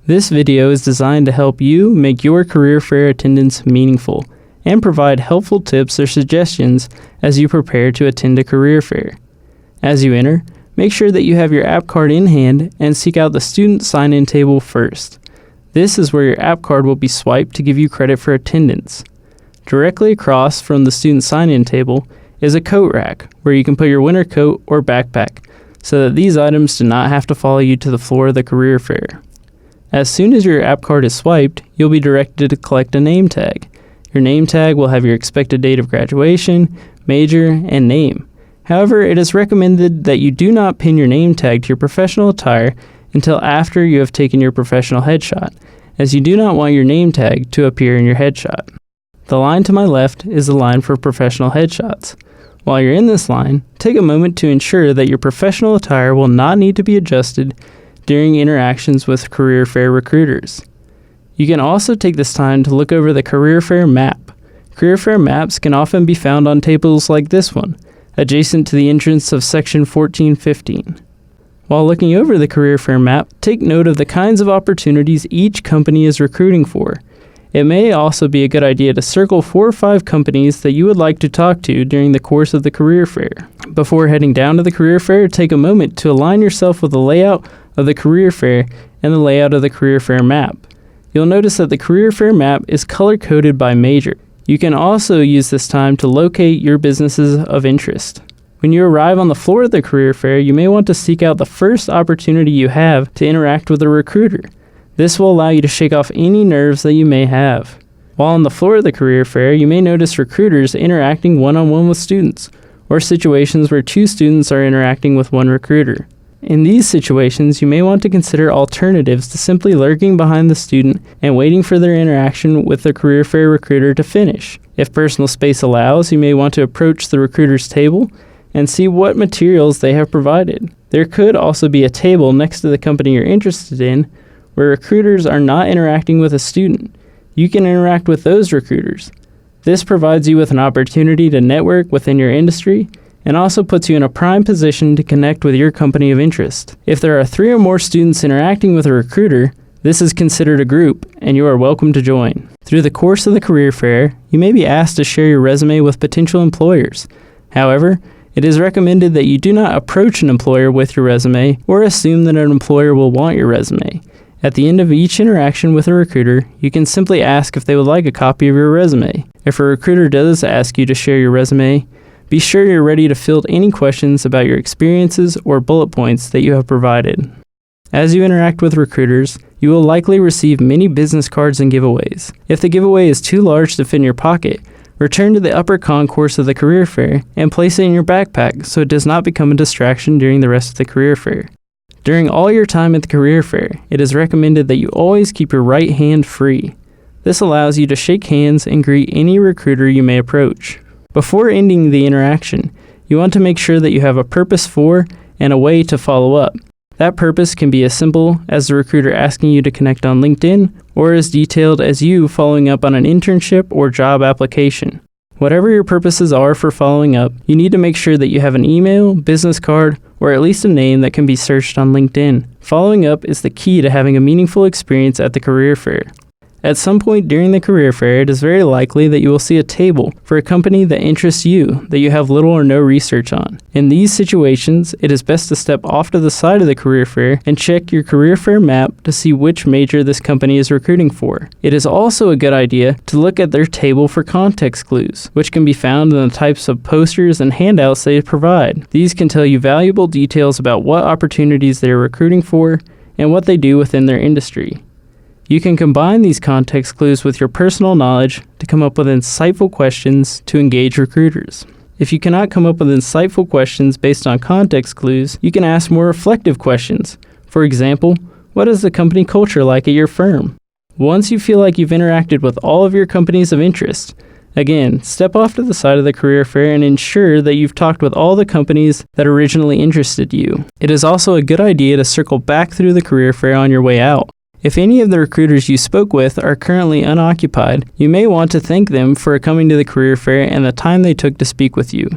This video is designed to help you make your career fair attendance meaningful and provide helpful tips or suggestions as you prepare to attend a career fair. As you enter, make sure that you have your app card in hand and seek out the student sign-in table first. This is where your app card will be swiped to give you credit for attendance. Directly across from the student sign-in table is a coat rack where you can put your winter coat or backpack so that these items do not have to follow you to the floor of the career fair. As soon as your app card is swiped, you'll be directed to collect a name tag. Your name tag will have your expected date of graduation, major, and name. However, it is recommended that you do not pin your name tag to your professional attire until after you have taken your professional headshot, as you do not want your name tag to appear in your headshot. The line to my left is the line for professional headshots. While you're in this line, take a moment to ensure that your professional attire will not need to be adjusted during interactions with career fair recruiters. You can also take this time to look over the career fair map. Career fair maps can often be found on tables like this one, adjacent to the entrance of section 1415. While looking over the career fair map, take note of the kinds of opportunities each company is recruiting for. It may also be a good idea to circle 4 or 5 companies that you would like to talk to during the course of the career fair. Before heading down to the career fair, take a moment to align yourself with the layout of the career fair and the layout of the career fair map. You'll notice that the career fair map is color-coded by major. You can also use this time to locate your businesses of interest. When you arrive on the floor of the career fair, you may want to seek out the first opportunity you have to interact with a recruiter. This will allow you to shake off any nerves that you may have. While on the floor of the career fair, you may notice recruiters interacting one-on-one with students, or situations where 2 students are interacting with 1 recruiter. In these situations, you may want to consider alternatives to simply lurking behind the student and waiting for their interaction with the career fair recruiter to finish. If personal space allows, you may want to approach the recruiter's table and see what materials they have provided. There could also be a table next to the company you're interested in where recruiters are not interacting with a student. You can interact with those recruiters. This provides you with an opportunity to network within your industry and also puts you in a prime position to connect with your company of interest. If there are 3 or more students interacting with a recruiter, this is considered a group, and you are welcome to join. Through the course of the career fair, you may be asked to share your resume with potential employers. However, it is recommended that you do not approach an employer with your resume or assume that an employer will want your resume. At the end of each interaction with a recruiter, you can simply ask if they would like a copy of your resume. If a recruiter does ask you to share your resume, be sure you're ready to field any questions about your experiences or bullet points that you have provided. As you interact with recruiters, you will likely receive many business cards and giveaways. If the giveaway is too large to fit in your pocket, return to the upper concourse of the career fair and place it in your backpack so it does not become a distraction during the rest of the career fair. During all your time at the career fair, it is recommended that you always keep your right hand free. This allows you to shake hands and greet any recruiter you may approach. Before ending the interaction, you want to make sure that you have a purpose for and a way to follow up. That purpose can be as simple as the recruiter asking you to connect on LinkedIn or as detailed as you following up on an internship or job application. Whatever your purposes are for following up, you need to make sure that you have an email, business card, or at least a name that can be searched on LinkedIn. Following up is the key to having a meaningful experience at the career fair. At some point during the career fair, it is very likely that you will see a table for a company that interests you that you have little or no research on. In these situations, it is best to step off to the side of the career fair and check your career fair map to see which major this company is recruiting for. It is also a good idea to look at their table for context clues, which can be found in the types of posters and handouts they provide. These can tell you valuable details about what opportunities they are recruiting for and what they do within their industry. You can combine these context clues with your personal knowledge to come up with insightful questions to engage recruiters. If you cannot come up with insightful questions based on context clues, you can ask more reflective questions. For example, what is the company culture like at your firm? Once you feel like you've interacted with all of your companies of interest, again, step off to the side of the career fair and ensure that you've talked with all the companies that originally interested you. It is also a good idea to circle back through the career fair on your way out. If any of the recruiters you spoke with are currently unoccupied, you may want to thank them for coming to the career fair and the time they took to speak with you.